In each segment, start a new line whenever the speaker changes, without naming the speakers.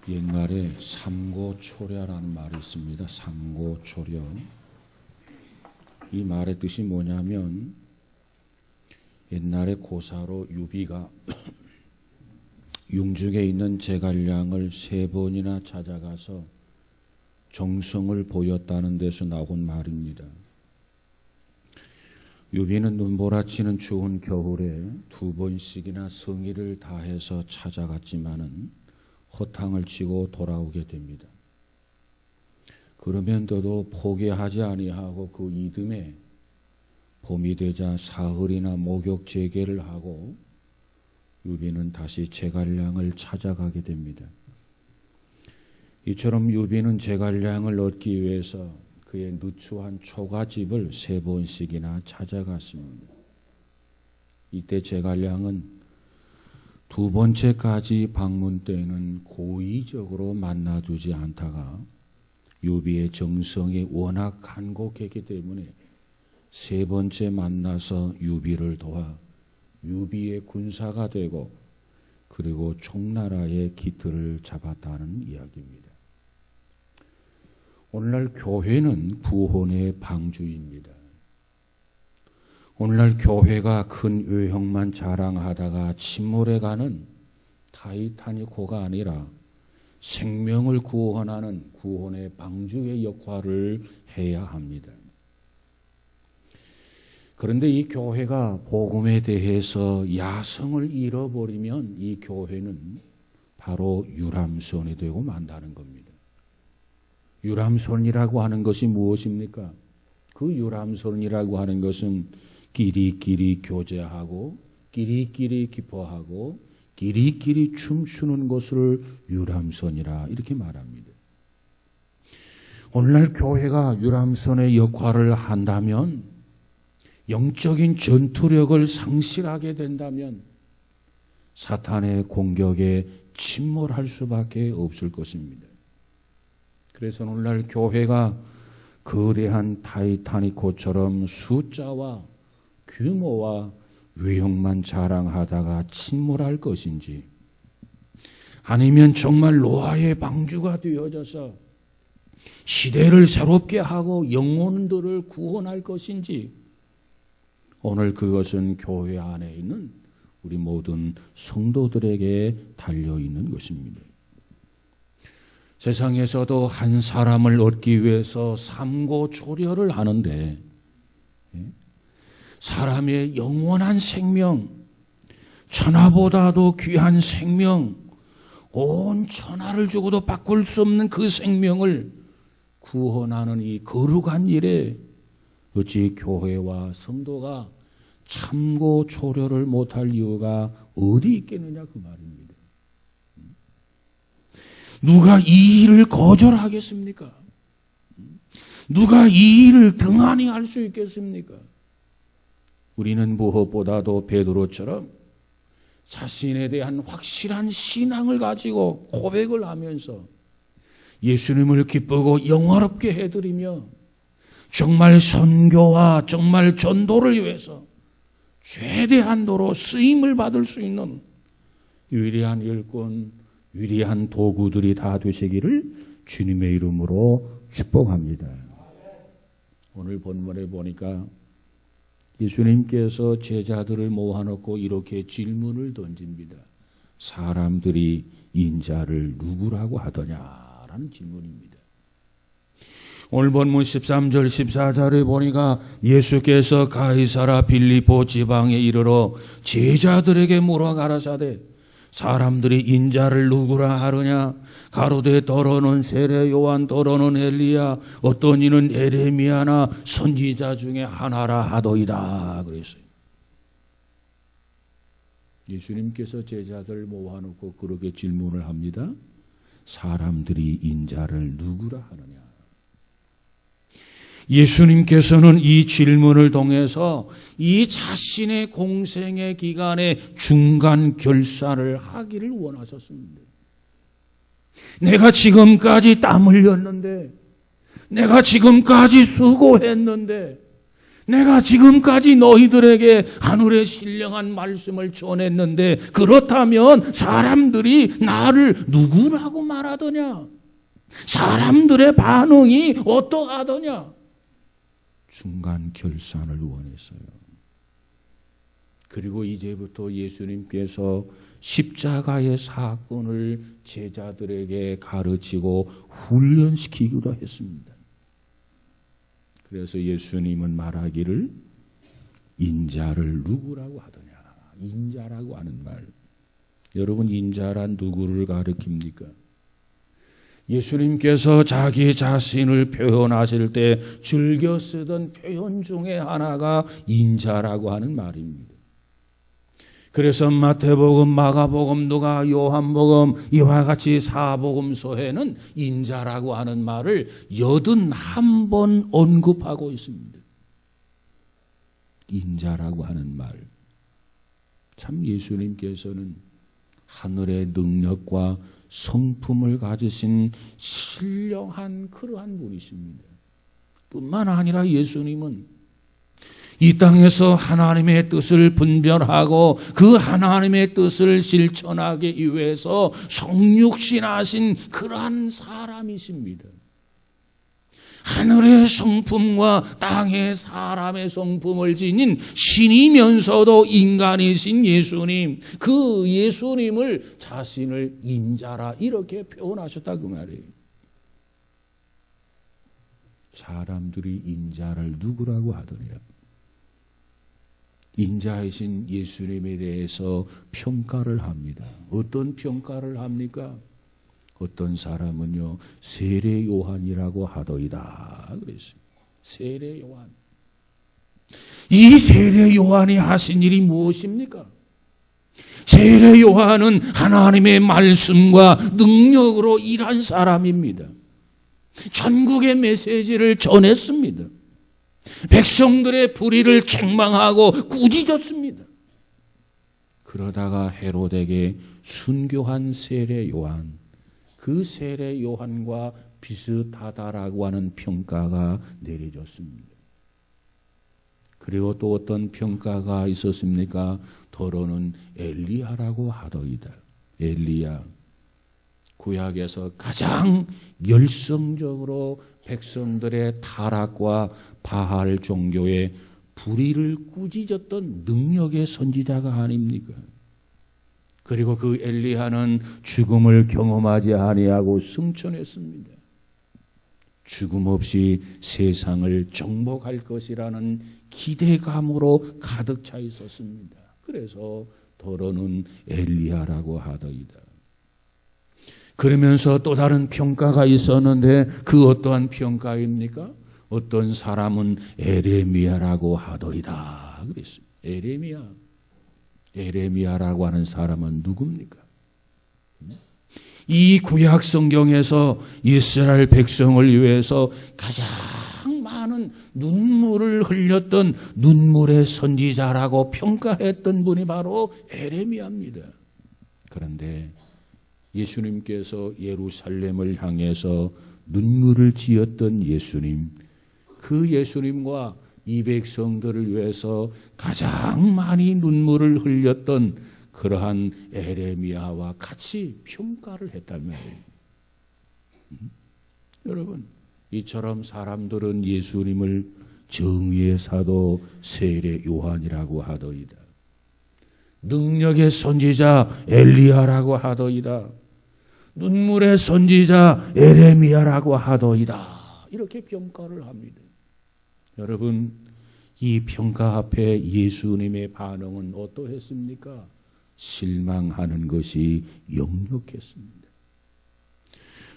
옛말에 삼고초려라는 말이 있습니다. 삼고초려. 이 말의 뜻이 뭐냐면 옛날에 고사로 유비가 융죽에 있는 제갈량을 3번이나 찾아가서 정성을 보였다는 데서 나온 말입니다. 유비는 눈보라치는 추운 겨울에 2번씩이나 성의를 다해서 찾아갔지만은 허탕을 치고 돌아오게 됩니다. 그러면서도 포기하지 아니하고 그 이듬해 봄이 되자 사흘이나 목욕 재개를 하고 유비는 다시 제갈량을 찾아가게 됩니다. 이처럼 유비는 제갈량을 얻기 위해서 그의 누추한 초가집을 3번씩이나 찾아갔습니다. 이때 제갈량은 2번째까지 방문 때에는 고의적으로 만나두지 않다가 유비의 정성이 워낙 간곡했기 때문에 3번째 만나서 유비를 도와 유비의 군사가 되고 그리고 총나라의 기틀을 잡았다는 이야기입니다. 오늘날 교회는 구원의 방주입니다. 오늘날 교회가 큰 외형만 자랑하다가 침몰해가는 타이타닉호가 아니라 생명을 구원하는 구원의 방주의 역할을 해야 합니다. 그런데 이 교회가 복음에 대해서 야성을 잃어버리면 이 교회는 바로 유람선이 되고 만다는 겁니다. 유람선이라고 하는 것이 무엇입니까? 그 유람선이라고 하는 것은 끼리끼리 교제하고 끼리끼리 기뻐하고 끼리끼리 춤추는 것을 유람선이라 이렇게 말합니다. 오늘날 교회가 유람선의 역할을 한다면 영적인 전투력을 상실하게 된다면 사탄의 공격에 침몰할 수밖에 없을 것입니다. 그래서 오늘날 교회가 거대한 타이타닉호처럼 숫자와 규모와 외형만 자랑하다가 침몰할 것인지 아니면 정말 노아의 방주가 되어져서 시대를 새롭게 하고 영혼들을 구원할 것인지 오늘 그것은 교회 안에 있는 우리 모든 성도들에게 달려있는 것입니다. 세상에서도 한 사람을 얻기 위해서 삼고초려를 하는데 사람의 영원한 생명, 천하보다도 귀한 생명, 온 천하를 주고도 바꿀 수 없는 그 생명을 구원하는 이 거룩한 일에 어찌 교회와 성도가 참고초려를 못할 이유가 어디 있겠느냐 그 말입니다. 누가 이 일을 거절하겠습니까? 누가 이 일을 등한히 할 수 있겠습니까? 우리는 무엇보다도 베드로처럼 자신에 대한 확실한 신앙을 가지고 고백을 하면서 예수님을 기쁘고 영화롭게 해드리며 정말 선교와 정말 전도를 위해서 최대한도로 쓰임을 받을 수 있는 위대한 일꾼, 위대한 도구들이 다 되시기를 주님의 이름으로 축복합니다. 오늘 본문에 보니까 예수님께서 제자들을 모아놓고 이렇게 질문을 던집니다. 사람들이 인자를 누구라고 하더냐라는 질문입니다. 오늘 본문 13절 14절에 보니까 예수께서 가이사라 빌립보 지방에 이르러 제자들에게 물어 가라사대 사람들이 인자를 누구라 하느냐 가로되 더러는 세례 요한 더러는 엘리야 어떤 이는 에레미야나 선지자 중에 하나라 하더이다 그랬어요. 예수님께서 제자들 모아놓고 그렇게 질문을 합니다. 사람들이 인자를 누구라 하느냐. 예수님께서는 이 질문을 통해서 이 자신의 공생의 기간에 중간 결산을 하기를 원하셨습니다. 내가 지금까지 땀 흘렸는데, 내가 지금까지 수고했는데, 내가 지금까지 너희들에게 하늘의 신령한 말씀을 전했는데 그렇다면 사람들이 나를 누구라고 말하더냐? 사람들의 반응이 어떠하더냐? 중간 결산을 원했어요. 그리고 이제부터 예수님께서 십자가의 사건을 제자들에게 가르치고 훈련시키기도 했습니다. 그래서 예수님은 말하기를 인자를 누구라고 하더냐. 인자라고 하는 말. 여러분, 인자란 누구를 가리킵니까? 예수님께서 자기 자신을 표현하실 때 즐겨 쓰던 표현 중에 하나가 인자라고 하는 말입니다. 그래서 마태복음, 마가복음, 누가, 요한복음 이와 같이 사복음서에는 인자라고 하는 말을 81번 언급하고 있습니다. 인자라고 하는 말. 참 예수님께서는 하늘의 능력과 성품을 가지신 신령한 그러한 분이십니다. 뿐만 아니라 예수님은 이 땅에서 하나님의 뜻을 분별하고 그 하나님의 뜻을 실천하기 위해서 성육신하신 그러한 사람이십니다. 하늘의 성품과 땅의 사람의 성품을 지닌 신이면서도 인간이신 예수님, 그 예수님을 자신을 인자라 이렇게 표현하셨다 그 말이에요. 사람들이 인자를 누구라고 하더냐? 인자이신 예수님에 대해서 평가를 합니다. 어떤 평가를 합니까? 어떤 사람은요, 세례 요한이라고 하더이다 그랬어요. 세례 요한. 이 세례 요한이 하신 일이 무엇입니까? 세례 요한은 하나님의 말씀과 능력으로 일한 사람입니다. 전국의 메시지를 전했습니다. 백성들의 불의를 책망하고 꾸짖었습니다. 그러다가 헤롯에게 순교한 세례 요한, 그 세례 요한과 비슷하다라고 하는 평가가 내려졌습니다. 그리고 또 어떤 평가가 있었습니까? 더러는 엘리야라고 하더이다. 엘리야. 구약에서 가장 열성적으로 백성들의 타락과 바알 종교의 불의를 꾸짖었던 능력의 선지자가 아닙니까? 그리고 그 엘리야는 죽음을 경험하지 아니하고 승천했습니다. 죽음 없이 세상을 정복할 것이라는 기대감으로 가득 차 있었습니다. 그래서 더러는 엘리야라고 하더이다. 그러면서 또 다른 평가가 있었는데 그 어떠한 평가입니까? 어떤 사람은 에레미야라고 하더이다 그랬어요. 에레미야라고 하는 사람은 누굽니까? 이 구약 성경에서 이스라엘 백성을 위해서 가장 많은 눈물을 흘렸던 눈물의 선지자라고 평가했던 분이 바로 에레미야입니다. 그런데 예수님께서 예루살렘을 향해서 눈물을 지었던 예수님, 그 예수님과 이 백성들을 위해서 가장 많이 눈물을 흘렸던 그러한 에레미야와 같이 평가를 했단 말이에요. 여러분, 이처럼 사람들은 예수님을 정의의 사도 세례 요한이라고 하더이다. 능력의 선지자 엘리야라고 하더이다. 눈물의 선지자 에레미야라고 하더이다. 이렇게 평가를 합니다. 여러분, 이 평가 앞에 예수님의 반응은 어떠했습니까? 실망하는 것이 역력했습니다.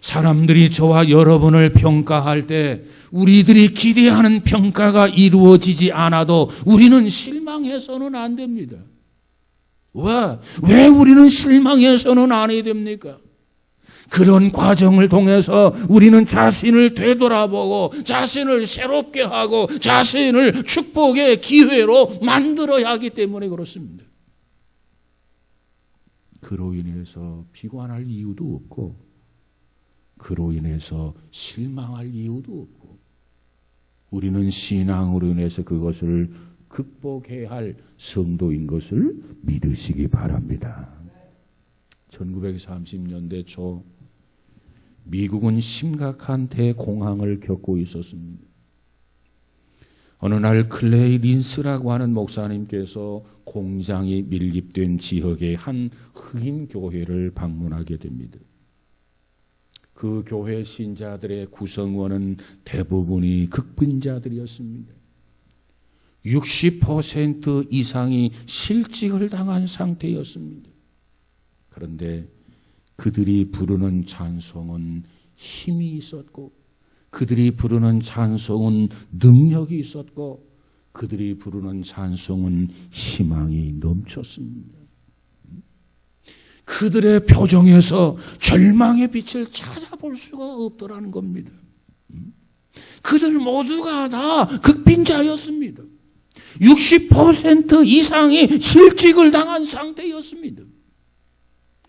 사람들이 저와 여러분을 평가할 때 우리들이 기대하는 평가가 이루어지지 않아도 우리는 실망해서는 안 됩니다. 왜 우리는 실망해서는 안 해야 됩니까? 그런 과정을 통해서 우리는 자신을 되돌아보고 자신을 새롭게 하고 자신을 축복의 기회로 만들어야 하기 때문에 그렇습니다. 그로 인해서 비관할 이유도 없고 그로 인해서 실망할 이유도 없고 우리는 신앙으로 인해서 그것을 극복해야 할 성도인 것을 믿으시기 바랍니다. 1930년대 초 미국은 심각한 대공황을 겪고 있었습니다. 어느 날 클레이 린스라고 하는 목사님께서 공장이 밀집된 지역의 한 흑인 교회를 방문하게 됩니다. 그 교회 신자들의 구성원은 대부분이 극빈자들이었습니다. 60% 이상이 실직을 당한 상태였습니다. 그런데 그들이 부르는 찬송은 힘이 있었고, 그들이 부르는 찬송은 능력이 있었고, 그들이 부르는 찬송은 희망이 넘쳤습니다. 그들의 표정에서 절망의 빛을 찾아볼 수가 없더라는 겁니다. 그들 모두가 다 극빈자였습니다. 60% 이상이 실직을 당한 상태였습니다.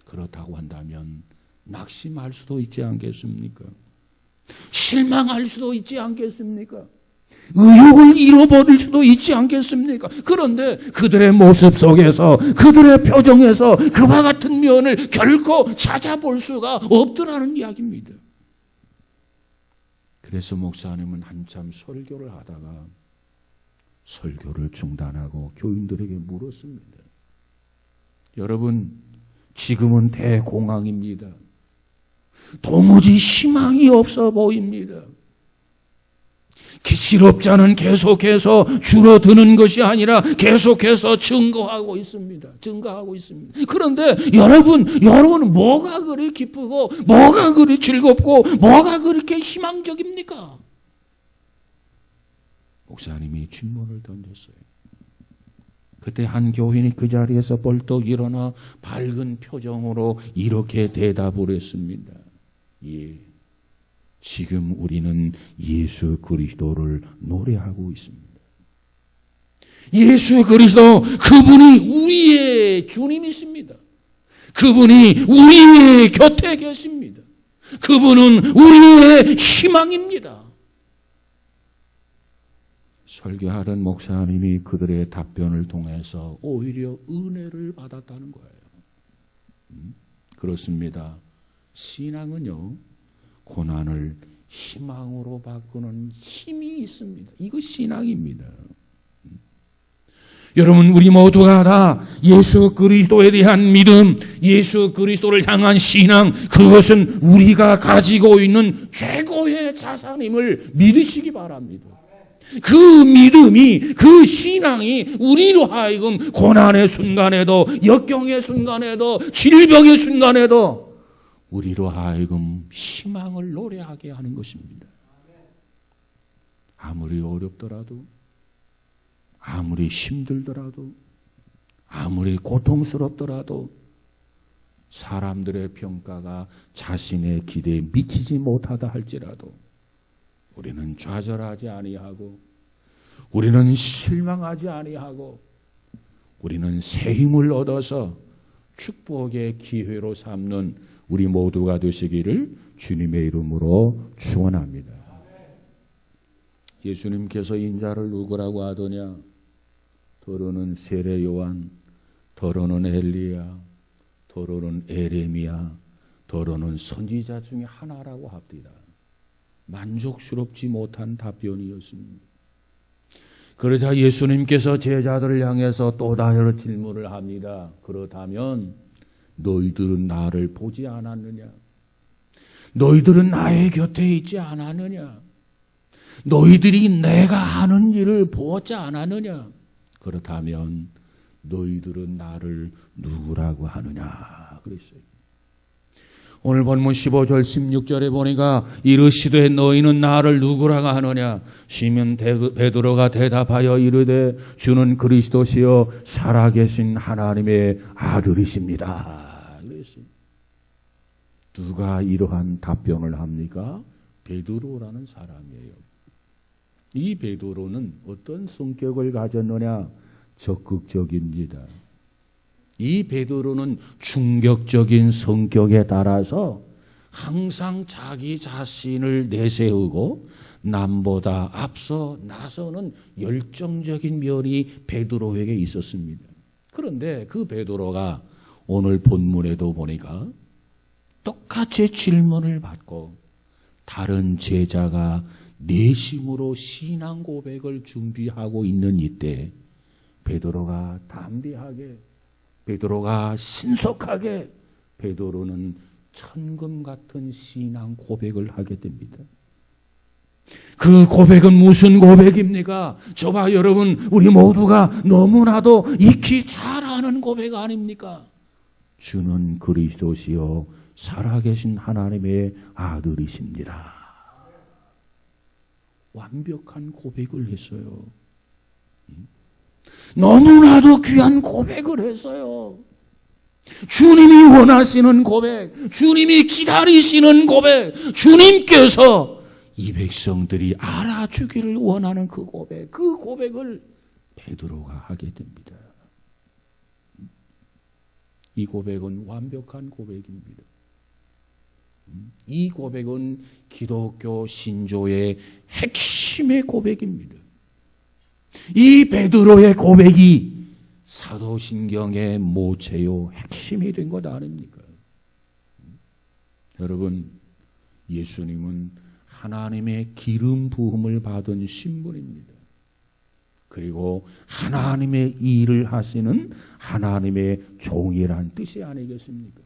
그렇다고 한다면 낙심할 수도 있지 않겠습니까? 실망할 수도 있지 않겠습니까? 의욕을 잃어버릴 수도 있지 않겠습니까? 그런데 그들의 모습 속에서, 그들의 표정에서 그와 같은 면을 결코 찾아볼 수가 없더라는 이야기입니다. 그래서 목사님은 한참 설교를 하다가 설교를 중단하고 교인들에게 물었습니다. 여러분, 지금은 대공황입니다. 도무지 희망이 없어 보입니다. 실업자는 계속해서 줄어드는 것이 아니라 계속해서 증가하고 있습니다. 그런데 여러분 뭐가 그리 기쁘고 뭐가 그리 즐겁고 뭐가 그렇게 희망적입니까? 목사님이 질문을 던졌어요. 그때 한 교인이 그 자리에서 벌떡 일어나 밝은 표정으로 이렇게 대답을 했습니다. 예, 지금 우리는 예수 그리스도를 노래하고 있습니다. 예수 그리스도, 그분이 우리의 주님이십니다. 그분이 우리의 곁에 계십니다. 그분은 우리의 희망입니다. 설교하던 목사님이 그들의 답변을 통해서 오히려 은혜를 받았다는 거예요. 그렇습니다. 신앙은요, 고난을 희망으로 바꾸는 힘이 있습니다. 이거 신앙입니다. 여러분, 우리 모두가 다 예수 그리스도에 대한 믿음, 예수 그리스도를 향한 신앙, 그것은 우리가 가지고 있는 최고의 자산임을 믿으시기 바랍니다. 그 믿음이, 그 신앙이 우리로 하여금 고난의 순간에도, 역경의 순간에도, 질병의 순간에도 우리로 하여금 희망을 노래하게 하는 것입니다. 아무리 어렵더라도, 아무리 힘들더라도, 아무리 고통스럽더라도, 사람들의 평가가 자신의 기대에 미치지 못하다 할지라도 우리는 좌절하지 아니하고, 우리는 실망하지 아니하고, 우리는 새 힘을 얻어서 축복의 기회로 삼는 우리 모두가 되시기를 주님의 이름으로 축원합니다. 예수님께서 인자를 누구라고 하더냐? 더러는 세례 요한, 더러는 엘리야, 더러는 에레미야, 더러는 선지자 중에 하나라고 합니다. 만족스럽지 못한 답변이었습니다. 그러자 예수님께서 제자들을 향해서 또 다른 질문을 합니다. 그렇다면 너희들은 나를 보지 않았느냐? 너희들은 나의 곁에 있지 않았느냐? 너희들이 내가 하는 일을 보지 않았느냐? 그렇다면 너희들은 나를 누구라고 하느냐? 그랬어요. 오늘 본문 15절 16절에 보니까 이르시되 너희는 나를 누구라고 하느냐? 시몬 베드로가 대답하여 이르되 주는 그리스도시요 살아계신 하나님의 아들이십니다. 그랬어요. 누가 이러한 답변을 합니까? 베드로라는 사람이에요. 이 베드로는 어떤 성격을 가졌느냐? 적극적입니다. 이 베드로는 충격적인 성격에 따라서 항상 자기 자신을 내세우고 남보다 앞서 나서는 열정적인 면이 베드로에게 있었습니다. 그런데 그 베드로가 오늘 본문에도 보니까 똑같이 질문을 받고 다른 제자가 내심으로 신앙 고백을 준비하고 있는 이때 베드로가 담대하게, 베드로가 신속하게, 베드로는 천금 같은 신앙 고백을 하게 됩니다. 그 고백은 무슨 고백입니까? 저와 여러분, 우리 모두가 너무나도 익히 잘 아는 고백 아닙니까? 주는 그리스도시요 살아계신 하나님의 아들이십니다. 완벽한 고백을 했어요. 너무나도 귀한 고백을 했어요. 주님이 원하시는 고백, 주님이 기다리시는 고백, 주님께서 이 백성들이 알아주기를 원하는 그 고백, 그 고백을 베드로가 하게 됩니다. 이 고백은 완벽한 고백입니다. 이 고백은 기독교 신조의 핵심의 고백입니다. 이 베드로의 고백이 사도신경의 모체요 핵심이 된 것 아닙니까? 여러분, 예수님은 하나님의 기름 부음을 받은 신분입니다. 그리고 하나님의 일을 하시는 하나님의 종이란 뜻이 아니겠습니까?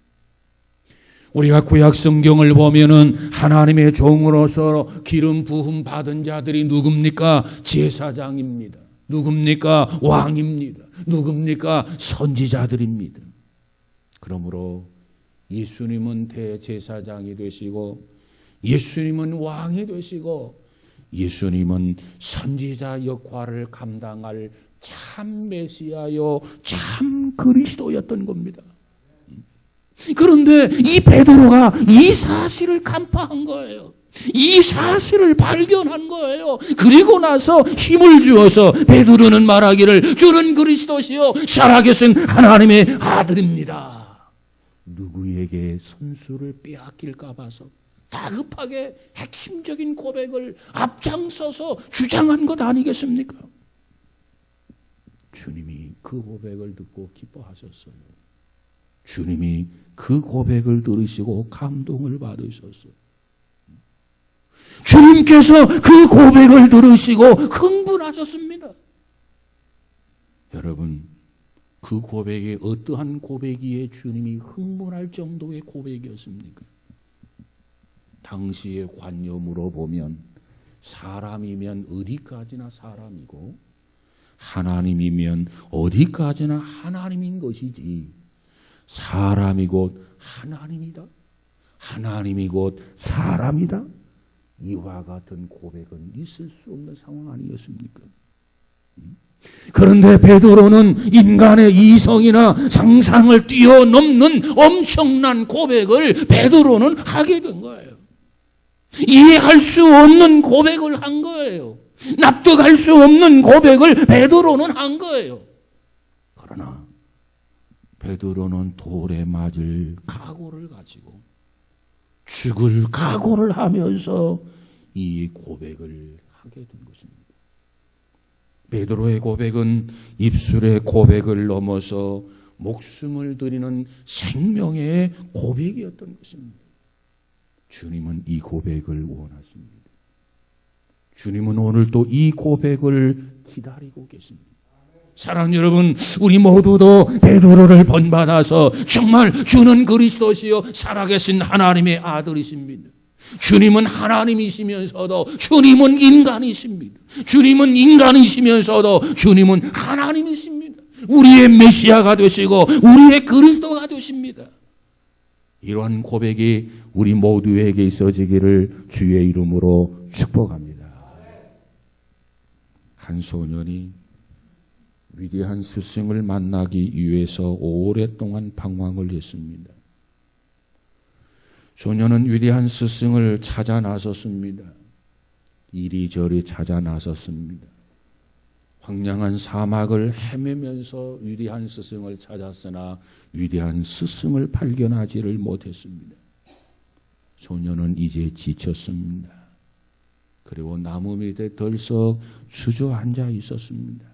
우리가 구약 성경을 보면은 하나님의 종으로서 기름 부음 받은 자들이 누굽니까? 제사장입니다. 누굽니까? 왕입니다. 누굽니까? 선지자들입니다. 그러므로 예수님은 대제사장이 되시고 예수님은 왕이 되시고 예수님은 선지자 역할을 감당할 참 메시아요 참 그리스도였던 겁니다. 그런데 이 베드로가 이 사실을 간파한 거예요. 이 사실을 발견한 거예요. 그리고 나서 힘을 주어서 베드로는 말하기를 주는 그리스도시요 살아계신 하나님의 아들입니다. 누구에게 선수를 빼앗길까 봐서 다급하게 핵심적인 고백을 앞장서서 주장한 것 아니겠습니까? 주님이 그 고백을 듣고 기뻐하셨어요. 주님이 그 고백을 들으시고 감동을 받으셨어요. 주님께서 그 고백을 들으시고 흥분하셨습니다. 여러분, 그 고백이 어떠한 고백이에 주님이 흥분할 정도의 고백이었습니까? 당시의 관념으로 보면 사람이면 어디까지나 사람이고 하나님이면 어디까지나 하나님인 것이지 사람이 곧 하나님이다. 하나님이 곧 사람이다. 이와 같은 고백은 있을 수 없는 상황 아니었습니까? 그런데 베드로는 인간의 이성이나 상상을 뛰어넘는 엄청난 고백을 베드로는 하게 된 거예요. 이해할 수 없는 고백을 한 거예요. 납득할 수 없는 고백을 베드로는 한 거예요. 그러나 베드로는 돌에 맞을 각오를 가지고 죽을 각오를 하면서 이 고백을 하게 된 것입니다. 베드로의 고백은 입술의 고백을 넘어서 목숨을 드리는 생명의 고백이었던 것입니다. 주님은 이 고백을 원하십니다. 주님은 오늘도 이 고백을 기다리고 계십니다. 사랑하는 여러분, 우리 모두도 베드로를 본받아서 정말 주는 그리스도시요 살아계신 하나님의 아들이십니다. 주님은 하나님이시면서도 주님은 인간이십니다. 주님은 인간이시면서도 주님은 하나님이십니다. 우리의 메시아가 되시고 우리의 그리스도가 되십니다. 이러한 고백이 우리 모두에게 있어지기를 주의 이름으로 축복합니다. 한 소년이 위대한 스승을 만나기 위해서 오랫동안 방황을 했습니다. 소년은 위대한 스승을 찾아 나섰습니다. 이리저리 찾아 나섰습니다. 황량한 사막을 헤매면서 위대한 스승을 찾았으나 위대한 스승을 발견하지를 못했습니다. 소녀는 이제 지쳤습니다. 그리고 나무 밑에 덜썩 주저앉아 있었습니다.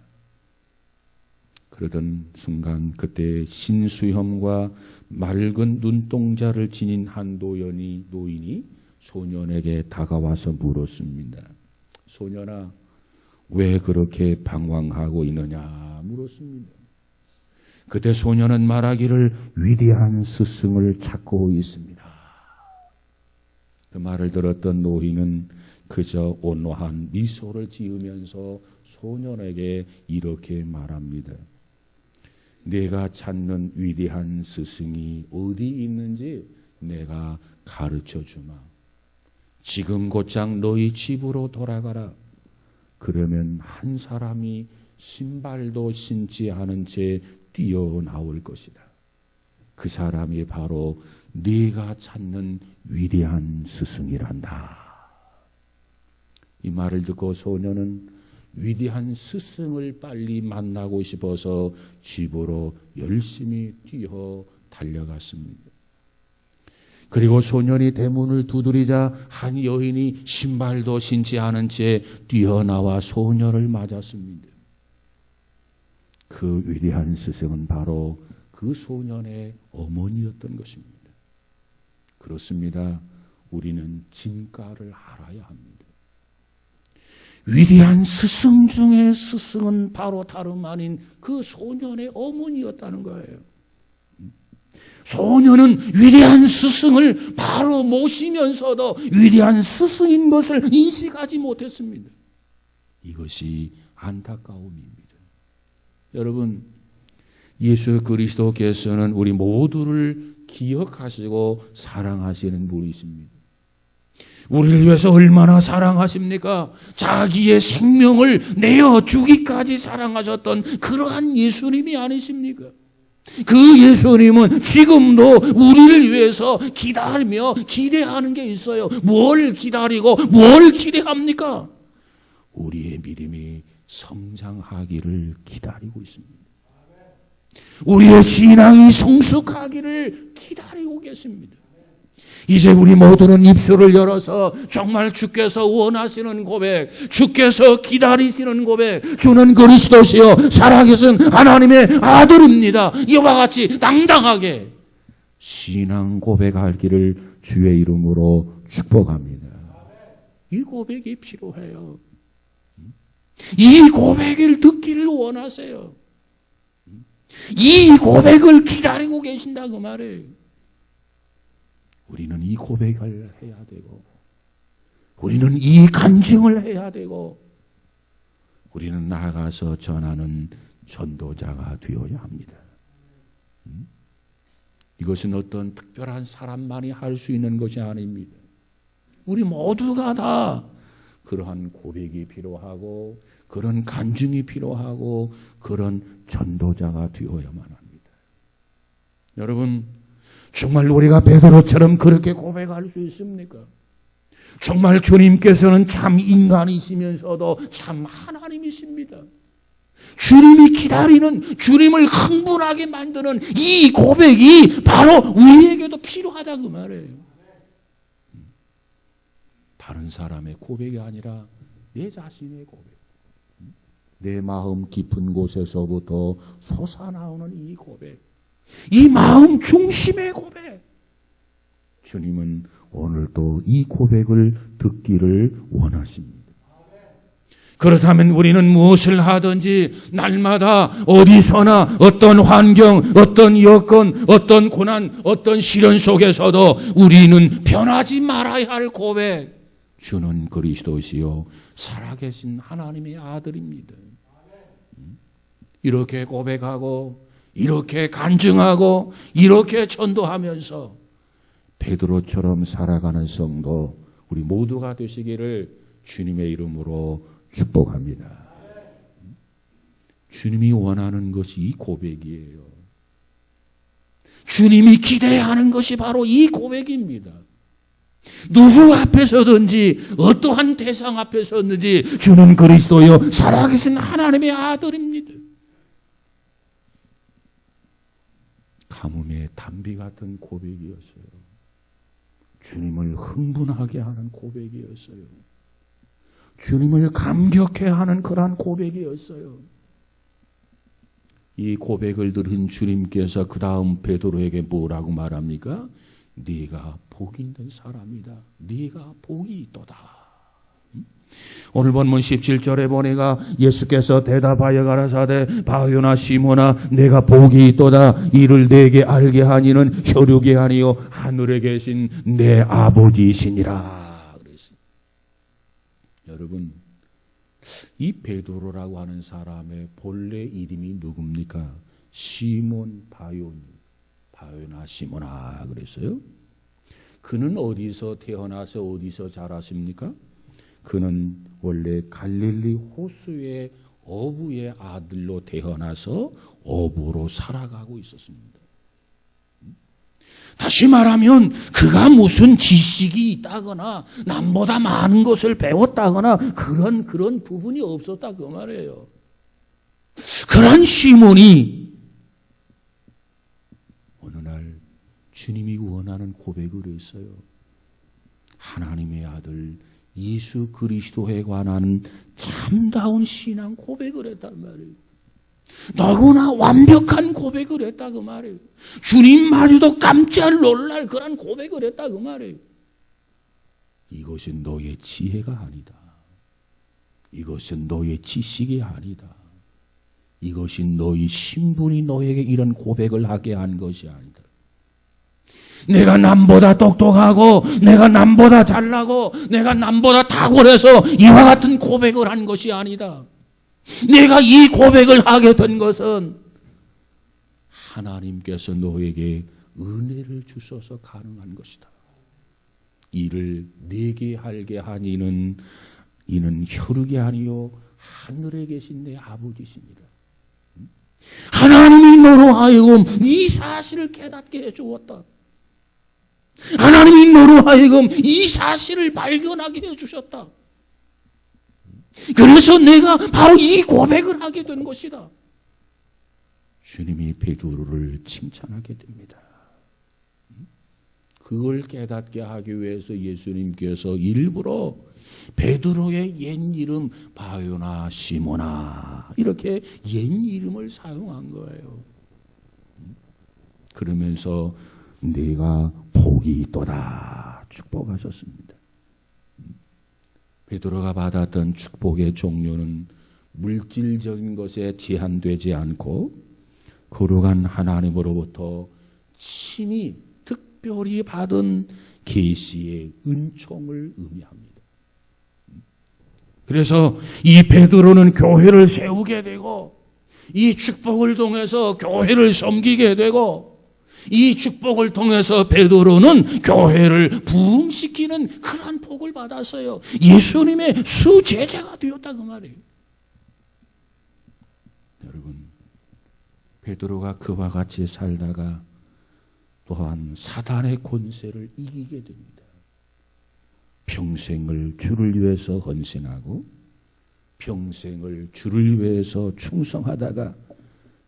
그러던 순간 그때 신수염과 맑은 눈동자를 지닌 한 노인이 소년에게 다가와서 물었습니다. 소년아, 왜 그렇게 방황하고 있느냐 물었습니다. 그때 소년은 말하기를 위대한 스승을 찾고 있습니다. 그 말을 들었던 노인은 그저 온화한 미소를 지으면서 소년에게 이렇게 말합니다. 내가 찾는 위대한 스승이 어디 있는지 내가 가르쳐 주마. 지금 곧장 너희 집으로 돌아가라. 그러면 한 사람이 신발도 신지 않은 채 뛰어나올 것이다. 그 사람이 바로 네가 찾는 위대한 스승이란다. 이 말을 듣고 소년은 위대한 스승을 빨리 만나고 싶어서 집으로 열심히 뛰어 달려갔습니다. 그리고 소년이 대문을 두드리자 한 여인이 신발도 신지 않은 채 뛰어나와 소년을 맞았습니다. 그 위대한 스승은 바로 그 소년의 어머니였던 것입니다. 그렇습니다. 우리는 진가를 알아야 합니다. 위대한 스승 중에 스승은 바로 다름 아닌 그 소년의 어머니였다는 거예요. 소년은 위대한 스승을 바로 모시면서도 위대한 스승인 것을 인식하지 못했습니다. 이것이 안타까움입니다. 여러분, 예수 그리스도께서는 우리 모두를 기억하시고 사랑하시는 분이십니다. 우리를 위해서 얼마나 사랑하십니까? 자기의 생명을 내어주기까지 사랑하셨던 그러한 예수님이 아니십니까? 그 예수님은 지금도 우리를 위해서 기다리며 기대하는 게 있어요. 뭘 기다리고 뭘 기대합니까? 우리의 믿음이 성장하기를 기다리고 있습니다. 우리의 신앙이 성숙하기를 기다리고 계십니다. 이제 우리 모두는 입술을 열어서 정말 주께서 원하시는 고백, 주께서 기다리시는 고백, 주는 그리스도시요 살아계신 하나님의 아들입니다. 이와 같이 당당하게 신앙 고백하기를 주의 이름으로 축복합니다. 이 고백이 필요해요. 이 고백을 듣기를 원하세요. 이 고백을 기다리고 계신다 그 말이에요. 우리는 이 고백을 해야 되고, 우리는 이 간증을 해야 되고, 우리는 나아가서 전하는 전도자가 되어야 합니다. 이것은 어떤 특별한 사람만이 할 수 있는 것이 아닙니다. 우리 모두가 다 그러한 고백이 필요하고, 그런 간증이 필요하고, 그런 전도자가 되어야만 합니다. 여러분, 정말 우리가 베드로처럼 그렇게 고백할 수 있습니까? 정말 주님께서는 참 인간이시면서도 참 하나님이십니다. 주님이 기다리는, 주님을 흥분하게 만드는 이 고백이 바로 우리에게도 필요하다 그 말이에요. 다른 사람의 고백이 아니라 내 자신의 고백, 내 마음 깊은 곳에서부터 솟아나오는 이 고백, 이 마음 중심의 고백. 주님은 오늘도 이 고백을 듣기를 원하십니다. 그렇다면 우리는 무엇을 하든지 날마다 어디서나 어떤 환경, 어떤 여건, 어떤 고난, 어떤 시련 속에서도 우리는 변하지 말아야 할 고백. 주는 그리스도시요 살아계신 하나님의 아들입니다. 이렇게 고백하고 이렇게 간증하고 이렇게 전도하면서 베드로처럼 살아가는 성도 우리 모두가 되시기를 주님의 이름으로 축복합니다. 주님이 원하는 것이 이 고백이에요. 주님이 기대하는 것이 바로 이 고백입니다. 누구 앞에서든지 어떠한 대상 앞에서든지 주는 그리스도여 살아계신 하나님의 아들입니다. 가뭄의 단비 같은 고백이었어요. 주님을 흥분하게 하는 고백이었어요. 주님을 감격해 하는 그러한 고백이었어요. 이 고백을 들은 주님께서 그 다음 베드로에게 뭐라고 말합니까? 네가 복 있는 사람이다. 네가 복이 있도다. 오늘 본문 17절에 보니까 예수께서 대답하여 가라사대 바요나 시몬아 내가 복이 있도다. 이를 내게 알게 하니는 혈육이 아니요 하늘에 계신 내 아버지이시니라. 그랬어요. 여러분, 이 베드로라고 하는 사람의 본래 이름이 누굽니까? 시몬 바요나 시몬아 그랬어요. 그는 어디서 태어나서 어디서 자랐습니까? 그는 원래 갈릴리 호수의 어부의 아들로 태어나서 어부로 살아가고 있었습니다. 다시 말하면 그가 무슨 지식이 있다거나 남보다 많은 것을 배웠다거나 그런 부분이 없었다 그 말이에요. 그런 시몬이 어느 날 주님이 원하는 고백을 했어요. 하나님의 아들 예수 그리스도에 관한 참다운 신앙 고백을 했단 말이에요. 너무나 완벽한 고백을 했다 그 말이에요. 주님마저도 깜짝 놀랄 그런 고백을 했다 그 말이에요. 이것은 너의 지혜가 아니다. 이것은 너의 지식이 아니다. 이것이 너의 신분이 너에게 이런 고백을 하게 한 것이 아니다. 내가 남보다 똑똑하고 내가 남보다 잘나고 내가 남보다 탁월해서 이와 같은 고백을 한 것이 아니다. 내가 이 고백을 하게 된 것은 하나님께서 너에게 은혜를 주셔서 가능한 것이다. 이를 내게 알게 한 이는 혈육이 아니요 하늘에 계신 내 아버지시니라. 하나님이 너로 하여금 이 사실을 깨닫게 해주었다. 하나님이 너로 하여금 이 사실을 발견하게 해주셨다. 그래서 내가 바로 이 고백을 하게 된 것이다. 주님이 베드로를 칭찬하게 됩니다. 그걸 깨닫게 하기 위해서 예수님께서 일부러 베드로의 옛 이름 바요나 시모나 이렇게 옛 이름을 사용한 거예요. 그러면서 네가 복이 있도다 축복하셨습니다. 베드로가 받았던 축복의 종류는 물질적인 것에 제한되지 않고 거룩한 하나님으로부터 친히 특별히 받은 계시의 은총을 의미합니다. 그래서 이 베드로는 교회를 세우게 되고 이 축복을 통해서 교회를 섬기게 되고 이 축복을 통해서 베드로는 교회를 부흥시키는 그러한 복을 받았어요. 예수님의 수제자가 되었다 그 말이에요. 여러분, 베드로가 그와 같이 살다가 또한 사단의 권세를 이기게 됩니다. 평생을 주를 위해서 헌신하고 평생을 주를 위해서 충성하다가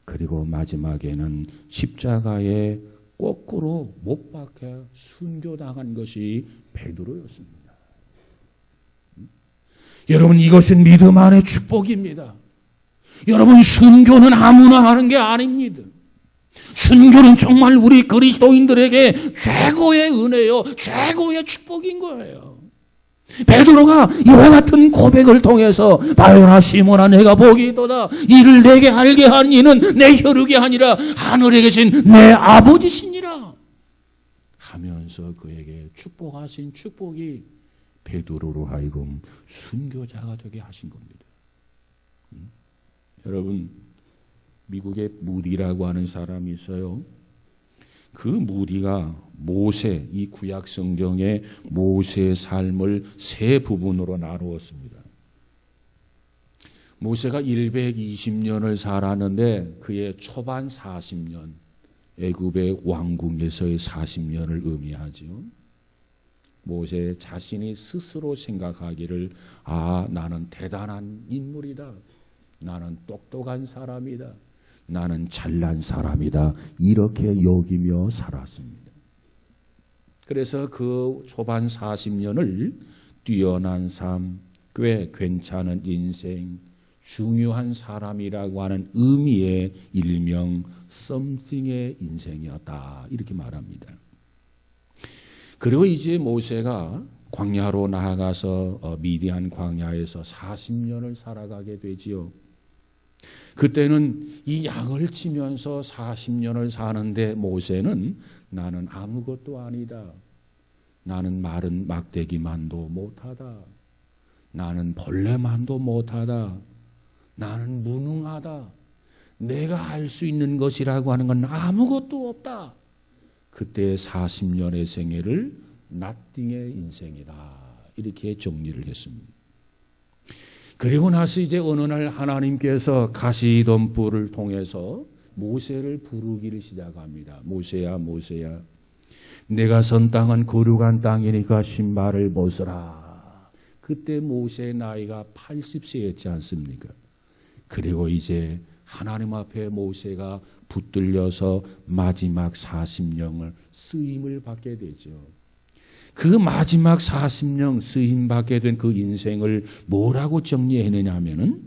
그리고 마지막에는 십자가에 거꾸로 못 박혀 순교당한 것이 베드로였습니다. 여러분, 이것은 믿음 안의 축복입니다. 여러분, 순교는 아무나 하는 게 아닙니다. 순교는 정말 우리 그리스도인들에게 최고의 은혜요, 최고의 축복인 거예요. 베드로가 이와 같은 고백을 통해서 바요나 시몬아 내가 복이 있도다. 이를 내게 알게 한 이는 내 혈육이 아니라 하늘에 계신 내 아버지시니라 하면서 그에게 축복하신 축복이 베드로로 하여금 순교자가 되게 하신 겁니다. 여러분, 미국에 무디라고 하는 사람이 있어요. 그 무디가 모세, 이 구약 성경의 모세의 삶을 세 부분으로 나누었습니다. 모세가 120년을 살았는데 그의 초반 40년, 애굽의 왕궁에서의 40년을 의미하죠. 모세 자신이 스스로 생각하기를 나는 대단한 인물이다. 나는 똑똑한 사람이다. 나는 잘난 사람이다. 이렇게 여기며 살았습니다. 그래서 그 초반 40년을 뛰어난 삶, 꽤 괜찮은 인생, 중요한 사람이라고 하는 의미의 일명 썸띵의 인생이었다, 이렇게 말합니다. 그리고 이제 모세가 광야로 나아가서 미디안 광야에서 40년을 살아가게 되지요. 그때는 이 양을 치면서 40년을 사는데 모세는 나는 아무것도 아니다. 나는 마른 막대기만도 못하다. 나는 벌레만도 못하다. 나는 무능하다. 내가 할 수 있는 것이라고 하는 건 아무것도 없다. 그때 40년의 생애를 나띵의 인생이다, 이렇게 정리를 했습니다. 그리고 나서 이제 어느 날 하나님께서 가시덤불을 통해서 모세를 부르기를 시작합니다. 모세야, 모세야, 내가 선 땅은 거룩한 땅이니까 신발을 벗어라. 그때 모세의 나이가 80세였지 않습니까? 그리고 이제 하나님 앞에 모세가 붙들려서 마지막 40년을 쓰임을 받게 되죠. 그 마지막 40년 쓰임 받게 된 그 인생을 뭐라고 정리했느냐 하면은,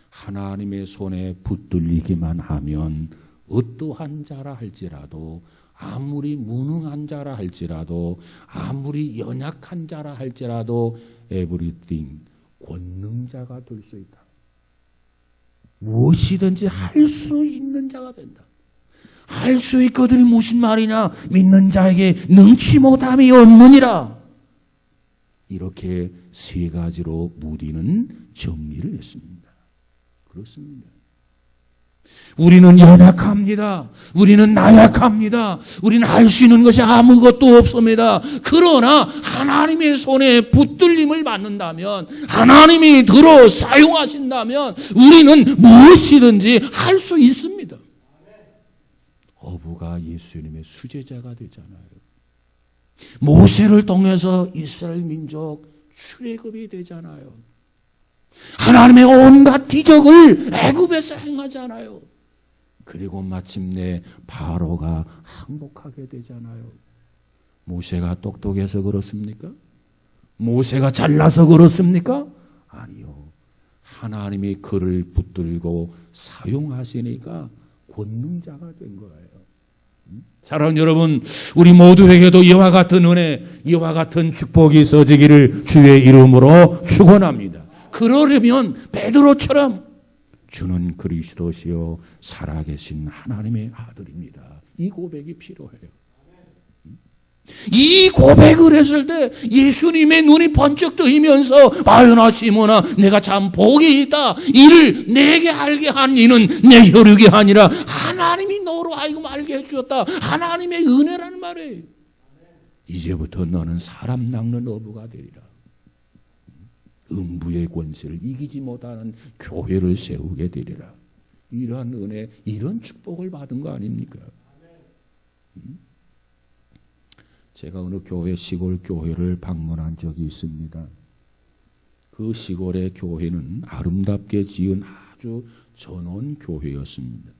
하나님의 손에 붙들리기만 하면 어떠한 자라 할지라도, 아무리 무능한 자라 할지라도, 아무리 연약한 자라 할지라도 everything, 권능자가 될 수 있다. 무엇이든지 할 수 있는 자가 된다. 할 수 있거든이 무슨 말이냐? 믿는 자에게 능치 못함이 없느니라. 이렇게 세 가지로 무디는 정리를 했습니다. 그렇습니다. 우리는 연약합니다. 우리는 나약합니다. 우리는 할 수 있는 것이 아무것도 없습니다. 그러나 하나님의 손에 붙들림을 받는다면, 하나님이 들어 사용하신다면 우리는 무엇이든지 할 수 있습니다. 어부가 예수님의 수제자가 되잖아요. 모세를 통해서 이스라엘 민족 출애굽이 되잖아요. 하나님의 온갖 기적을 애굽에서 행하잖아요. 그리고 마침내 바로가 항복하게 되잖아요. 모세가 똑똑해서 그렇습니까? 모세가 잘나서 그렇습니까? 아니요. 하나님이 그를 붙들고 사용하시니까 권능자가 된 거예요. 사랑하는 여러분, 우리 모두에게도 이와 같은 은혜, 이와 같은 축복이 있어지기를 주의 이름으로 축원합니다. 그러려면 베드로처럼 주는 그리스도시요 살아계신 하나님의 아들입니다, 이 고백이 필요해요. 이 고백을 했을 때 예수님의 눈이 번쩍 뜨이면서, 아유나 시몬아, 내가 참 복이 있다. 이를 내게 알게 한 이는 내 혈육이 아니라 하나님이 너로 하여금 알게 해주었다. 하나님의 은혜라는 말이에요. 이제부터 너는 사람 낚는 어부가 되리라. 음부의 권세를 이기지 못하는 교회를 세우게 되리라. 이러한 은혜, 이런 축복을 받은 거 아닙니까? 제가 어느 교회, 시골 교회를 방문한 적이 있습니다. 그 시골의 교회는 아름답게 지은 아주 전원 교회였습니다.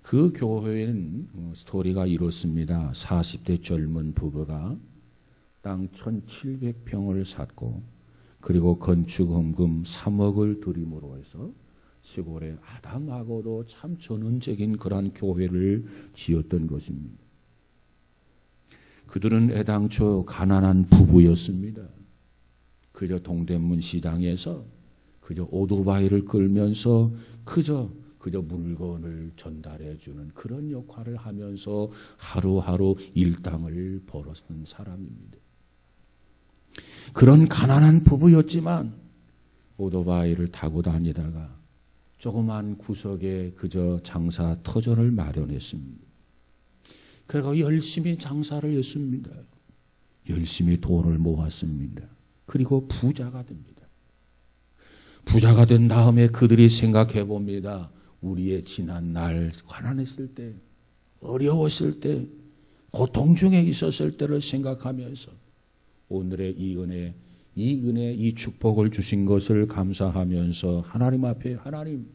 그 교회는 스토리가 이렇습니다. 40대 젊은 부부가 땅 1700평을 샀고, 그리고 건축헌금 3억을 들임으로 해서 시골에 아담하고도 참 전원적인 그러한 교회를 지었던 것입니다. 그들은 애당초 가난한 부부였습니다. 그저 동대문 시장에서 그저 오토바이를 끌면서 그저 물건을 전달해 주는 그런 역할을 하면서 하루하루 일당을 벌었던 사람입니다. 그런 가난한 부부였지만 오토바이를 타고 다니다가 조그만 구석에 그저 장사 터전을 마련했습니다. 그래서 열심히 장사를 했습니다. 열심히 돈을 모았습니다. 그리고 부자가 됩니다. 부자가 된 다음에 그들이 생각해 봅니다. 우리의 지난 날, 가난했을 때, 어려웠을 때, 고통 중에 있었을 때를 생각하면서 오늘의 이 은혜, 이 축복을 주신 것을 감사하면서 하나님 앞에, 하나님,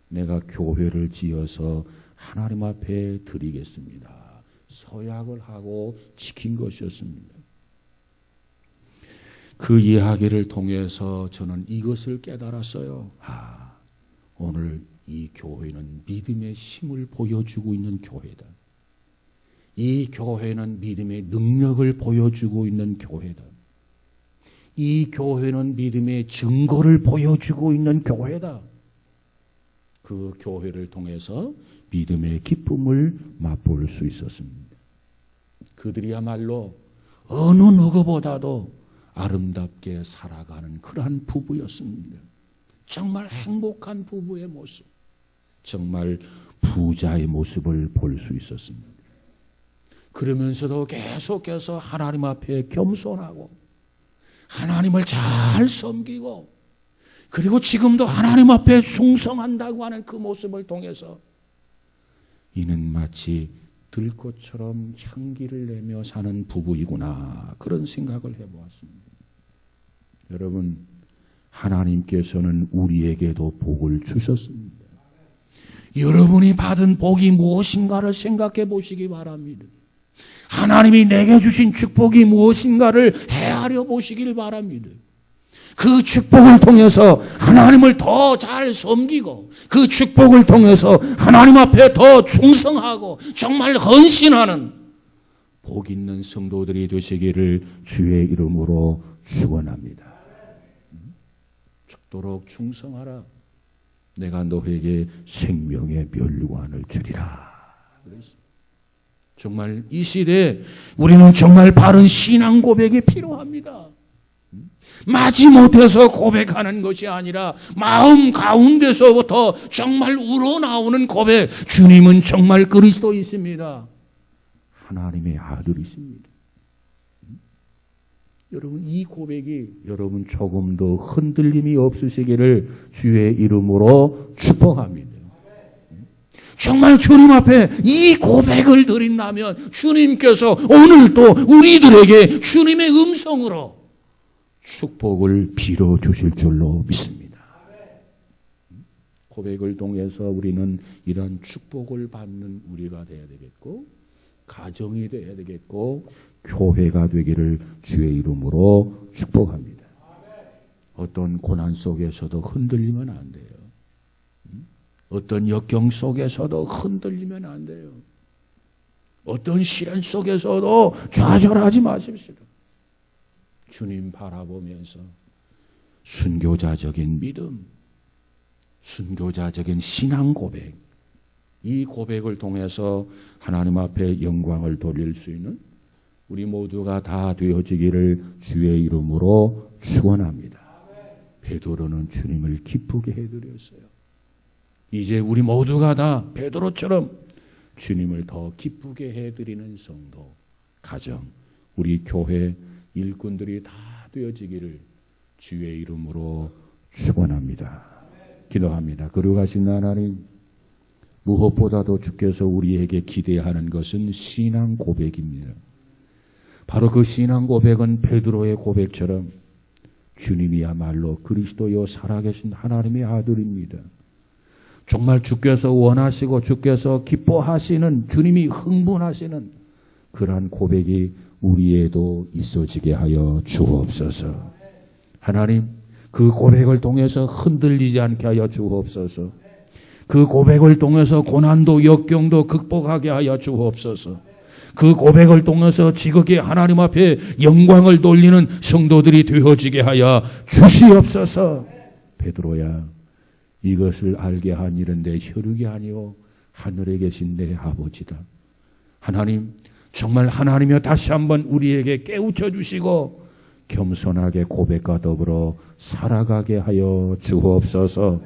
내가 교회를 지어서 하나님 앞에 드리겠습니다. 서약을 하고 지킨 것이었습니다. 그 이야기를 통해서 저는 이것을 깨달았어요. 오늘 이 교회는 믿음의 힘을 보여주고 있는 교회다. 이 교회는 믿음의 능력을 보여주고 있는 교회다. 이 교회는 믿음의 증거를 보여주고 있는 교회다. 그 교회를 통해서 믿음의 기쁨을 맛볼 수 있었습니다. 그들이야말로 어느 누구보다도 아름답게 살아가는 그러한 부부였습니다. 정말 행복한 부부의 모습, 정말 부자의 모습을 볼 수 있었습니다. 그러면서도 계속해서 하나님 앞에 겸손하고 하나님을 잘 섬기고 그리고 지금도 하나님 앞에 충성한다고 하는 그 모습을 통해서 이는 마치 들꽃처럼 향기를 내며 사는 부부이구나, 그런 생각을 해보았습니다. 여러분, 하나님께서는 우리에게도 복을 주셨습니다. 여러분이 받은 복이 무엇인가를 생각해 보시기 바랍니다. 하나님이 내게 주신 축복이 무엇인가를 헤아려 보시길 바랍니다. 그 축복을 통해서 하나님을 더 잘 섬기고 그 축복을 통해서 하나님 앞에 더 충성하고 정말 헌신하는 복 있는 성도들이 되시기를 주의 이름으로 축원합니다. 죽도록 충성하라. 내가 너에게 생명의 면류관을 주리라. 정말 이 시대에 우리는 정말 바른 신앙 고백이 필요합니다. 마지못해서 고백하는 것이 아니라 마음 가운데서부터 정말 우러나오는 고백. 주님은 정말 그리스도이십니다. 하나님의 아들이십니다. 여러분, 이 고백이 여러분 조금 더 흔들림이 없으시기를 주의 이름으로 축복합니다. 정말 주님 앞에 이 고백을 드린다면 주님께서 오늘도 우리들에게 주님의 음성으로 축복을 빌어주실 줄로 믿습니다. 고백을 통해서 우리는 이러한 축복을 받는 우리가 되어야 되겠고, 가정이 되어야 되겠고, 교회가 되기를 주의 이름으로 축복합니다. 어떤 고난 속에서도 흔들리면 안 돼요. 어떤 역경 속에서도 흔들리면 안 돼요. 어떤 시련 속에서도 좌절하지 마십시오. 주님 바라보면서 순교자적인 믿음, 순교자적인 신앙 고백, 이 고백을 통해서 하나님 앞에 영광을 돌릴 수 있는 우리 모두가 다 되어지기를 주의 이름으로 축원합니다. 베드로는 주님을 기쁘게 해드렸어요. 이제 우리 모두가 다 베드로처럼 주님을 더 기쁘게 해드리는 성도, 가정, 우리 교회 일꾼들이 다 되어지기를 주의 이름으로 축원합니다. 기도합니다. 거룩하신 하나님, 무엇보다도 주께서 우리에게 기대하는 것은 신앙 고백입니다. 바로 그 신앙 고백은 베드로의 고백처럼 주님이야말로 그리스도여 살아계신 하나님의 아들입니다. 정말 주께서 원하시고 주께서 기뻐하시는, 주님이 흥분하시는 그러한 고백이 우리에도 있어지게 하여 주옵소서. 하나님, 그 고백을 통해서 흔들리지 않게 하여 주옵소서. 그 고백을 통해서 고난도 역경도 극복하게 하여 주옵소서. 그 고백을 통해서 지극히 하나님 앞에 영광을 돌리는 성도들이 되어지게 하여 주시옵소서. 베드로야, 이것을 알게 한 일은 내 혈육이 아니오 하늘에 계신 내 아버지다. 하나님, 정말 하나님이여 다시 한번 우리에게 깨우쳐 주시고 겸손하게 고백과 더불어 살아가게 하여 주옵소서.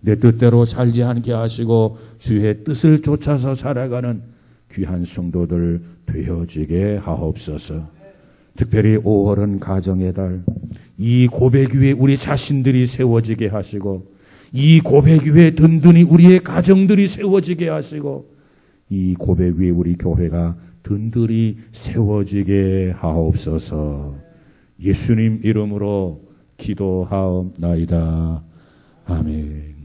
내 뜻대로 살지 않게 하시고 주의 뜻을 쫓아서 살아가는 귀한 성도들 되어지게 하옵소서. 특별히 5월은 가정의 달, 이 고백 위에 우리 자신들이 세워지게 하시고, 이 고백 위에 든든히 우리의 가정들이 세워지게 하시고, 이 고백 위에 우리 교회가 든든히 세워지게 하옵소서. 예수님 이름으로 기도하옵나이다. 아멘.